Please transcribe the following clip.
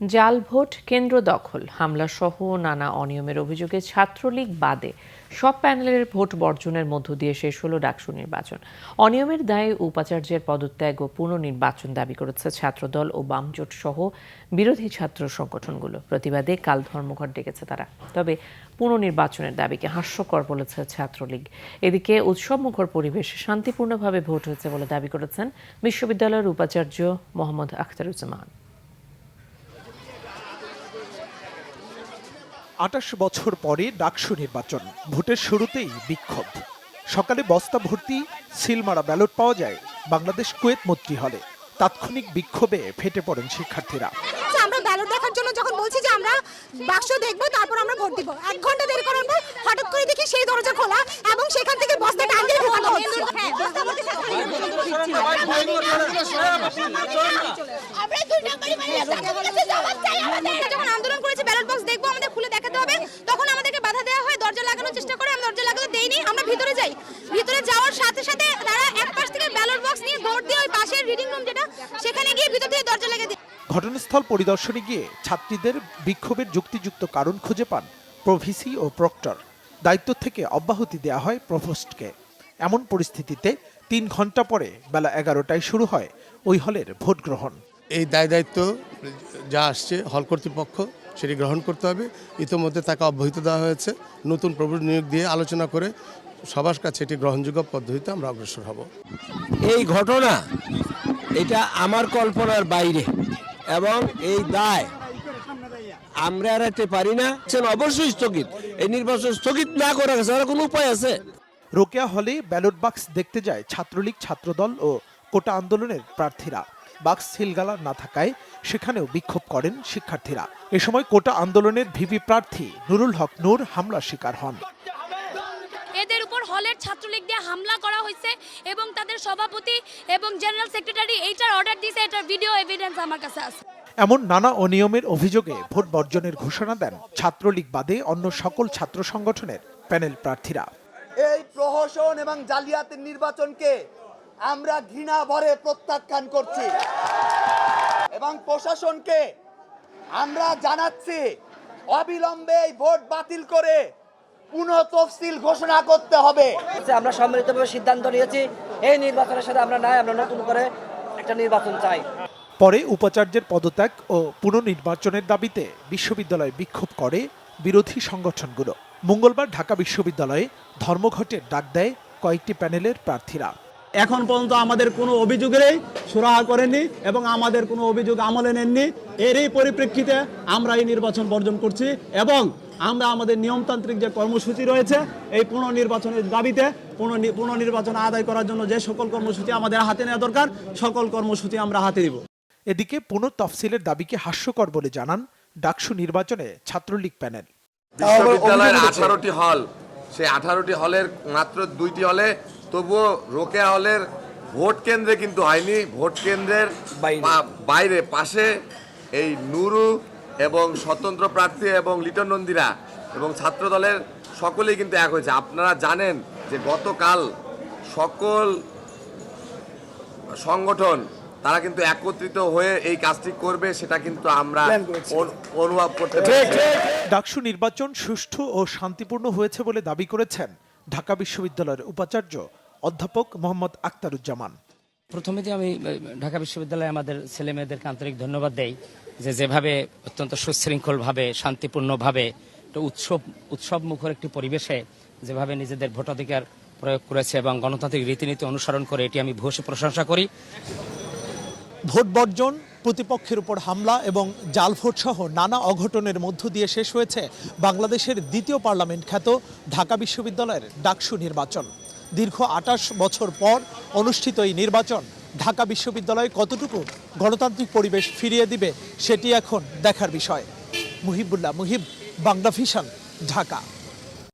জাল ভোট কেন্দ্র দখল, হামলাসহ নানা অনিয়মের অভিযোগে ছাত্রলীগ বাদে সব প্যানেলের ভোট বর্জনের মধ্য দিয়ে শেষ হলো ডাকসু নির্বাচন। অনিয়মের দায়ে উপাচার্যের পদত্যাগ ও পুনর্নির্বাচন দাবি করেছে ছাত্রদল ও বামজোট সহ বিরোধী ছাত্র সংগঠনগুলো। প্রতিবাদে কাল ধর্মঘট ডেকেছে তারা। তবে পুনর্নির্বাচনের দাবিকে হাস্যকর বলেছে ছাত্রলীগ। এদিকে উৎসবমুখর পরিবেশে শান্তিপূর্ণভাবে ভোট হয়েছে বলে দাবি করেছেন বিশ্ববিদ্যালয়ের উপাচার্য মোহাম্মদ আখতারুজ্জামান। ২৮ বছর পরে ডাকসু নির্বাচন, ভোটের শুরুতেই বিক্ষোভ। সকালে বস্তা ভর্তি সিলমারা ব্যালট পাওয়া যায় বাংলাদেশ কুয়েত মৈত্রী হলে। তাৎক্ষণিক বিক্ষোভে ফেটে পড়েন শিক্ষার্থীরা। আমরা ব্যালট দেখার জন্য যখন বলছি যে আমরা বাক্স দেখবো তারপর আমরা ভোট দিব, 1 ঘন্টা দেরি করার পর হঠাৎ করে দেখি সেই দরজা খোলা এবং সেখান থেকে বস্তা টাঙ্গিয়ে ঢোকানো হচ্ছে। যখন আন্দোলন করেছি ব্যালট বক্স দেখবো, আমাদের খুলে দেখাতে হবে, তখন আমাদেরকে বাধা দেওয়া হয়, দরজা লাগানোর চেষ্টা করে। আমরা দরজা লাগাতে দেইনি, আমরা ভিতরে যাই। ভিতরে যাওয়ার সাথে সাথে তারা এক পাশ থেকে ব্যালট বক্স নিয়ে দৌড় দিয়ে ওই পাশের রিডিং রুম যেটা, সেখানে গিয়ে ভিতর থেকে দরজা লাগিয়ে দেয়। ঘটনাস্থল পরিদর্শনে গিয়ে ছাত্রীদের বিক্ষোভের যুক্তিযুক্ত কারণ খুঁজে পান প্রভিসি ও প্রক্টর। দায়িত্ব থেকে অব্যাহতি দেওয়া হয় প্রভোস্টকে। এমন পরিস্থিতিতে 3 ঘন্টা পরে বেলা 11টায় শুরু হয় ওই হলের ভোট গ্রহণ। এই দায়িত্ব যা আসছে হল কর্তৃপক্ষ সেটি গ্রহণ করতে হবে। ইতিমধ্যে তাকে অব্যাহতি দেওয়া হয়েছে। নতুন প্রভোস্ট নিয়োগ দিয়ে আলোচনা করে সবার কাছে এটি গ্রহণযোগ্য পদ্ধতিতে আমরা অগ্রসর হব। এই ঘটনা এটা আমার কল্পনার বাইরে এবং এই দায় আমরা এড়াতে পারি না। অবশ্যই স্থগিত, এই নির্বাচন স্থগিত না করা গেছে, আর কোনো উপায় আছে? রোকেয়া হলে ব্যালট বাক্স দেখতে যায় ছাত্রলীগ, ছাত্রদল ও কোটা আন্দোলনের প্রার্থীরা। বাক্স সিলগালা না থাকায় সেখানেও বিক্ষোভ করেন শিক্ষার্থীরা। এ সময় কোটা আন্দোলনের ভিপি প্রার্থী নুরুল হক নূর হামলার শিকার হন। এদের উপর হলের ছাত্রলীগ দিয়ে হামলা করা হয়েছে এবং তাদের সভাপতি এবং জেনারেল সেক্রেটারি এইটার অর্ডার দিয়েছে। এটার ভিডিও এভিডেন্স আমার কাছে আছে। এমন নানা অনিয়মের অভিযোগে ভোট বর্জনের ঘোষণা দেন ছাত্রলীগ বাদে অন্য সকল ছাত্র সংগঠনের প্যানেল প্রার্থীরা। এই প্রহসন এবং জালিয়াতির নির্বাচনকে আমরা ঘৃণা ভরে প্রত্যাখ্যান করছি এবং প্রশাসনকে আমরা জানাচ্ছি অবিলম্বে এই ভোট বাতিল করে পুনঃ তফসিল ঘোষণা করতে হবে। আমরা সম্মিলিতভাবে সিদ্ধান্ত নিয়েছি এই নির্বাচনের সাথে আমরা নাই, আমরা নতুন করে একটা নির্বাচন চাই। পরে উপাচার্যের পদত্যাগ ও পুনর্নির্বাচনের দাবিতে বিশ্ববিদ্যালয়ে বিক্ষোভ করে বিরোধী সংগঠনগুলো। মঙ্গলবার ঢাকা বিশ্ববিদ্যালয়ে ধর্মঘটের ডাক দেয় কয়েকটি প্যানেলের প্রার্থীরা। এখন পর্যন্ত আমাদের কোনো অভিযোগেরই সুরাহা করেননি এবং আমাদের কোনো অভিযোগ আমলে নেননি। এরই পরিপ্রেক্ষিতে আমরা এই নির্বাচন বর্জন করছি এবং আমরা আমাদের নিয়মতান্ত্রিক যে কর্মসূচি রয়েছে এই পুনর্নির্বাচনের দাবিতে পুনর্নির্বাচন আদায় করার জন্য যে সকল কর্মসূচি আমাদের হাতে নেওয়া দরকার সকল কর্মসূচি আমরা হাতে নিব। এদিকে পুনঃতফসিলের দাবিকে হাস্যকর বলে জানান ডাকসু নির্বাচনে ছাত্রলীগ প্যানেল। বিশ্ববিদ্যালয়ের 18টি হল, সেই 18টি হলের মাত্র 2টি হলে, তবুও রোকেয়া হলের ভোট কেন্দ্রে কিন্তু হয়নি। ভোট কেন্দ্রের বাইরে পাশে এই নুরু এবং স্বতন্ত্র প্রার্থী এবং লিটন নন্দীরা এবং ছাত্র দলের সকলেই কিন্তু এক হয়েছে। আপনারা জানেন যে গতকাল সকল সংগঠন তারা কিন্তু একত্রিত হয়ে এই কাজটি করবে, সেটা কিন্তু আমরা অনুভব করতে পারি। ডাকসু নির্বাচন সুষ্ঠু ও শান্তিপূর্ণ হয়েছে বলে দাবি করেছেন ঢাকা বিশ্ববিদ্যালয়ের উপাচার্য অধ্যাপক মোহাম্মদ আখতারুজ্জামান। প্রথমে আমি ঢাকা বিশ্ববিদ্যালয়ে আমাদের ছেলে মেয়েদেরকে আন্তরিক ধন্যবাদ দেই যে যেভাবে অত্যন্ত সুশৃঙ্খলভাবে শান্তিপূর্ণভাবে উৎসব মুখর একটি পরিবেশে যেভাবে নিজেদের ভোটাধিকার প্রয়োগ করেছে এবং গণতান্ত্রিক রীতিনীতি অনুসরণ করে এটি আমি ভূয়সী প্রশংসা করি। ভোট বর্জন, প্রতিপক্ষের উপর হামলা এবং জাল ভোট সহ নানা অঘটনের মধ্য দিয়ে শেষ হয়েছে বাংলাদেশের দ্বিতীয় পার্লামেন্ট খ্যাত ঢাকা বিশ্ববিদ্যালয়ের ডাকসু নির্বাচন। দীর্ঘ 28 বছর পর অনুষ্ঠিত এই নির্বাচন ঢাকা বিশ্ববিদ্যালয়ে কতটুকু গণতান্ত্রিক পরিবেশ ফিরিয়ে দিবে সেটি এখন দেখার বিষয়। মুহিবুল্লাহ মুহিব, বাংলা ভিশন, ঢাকা।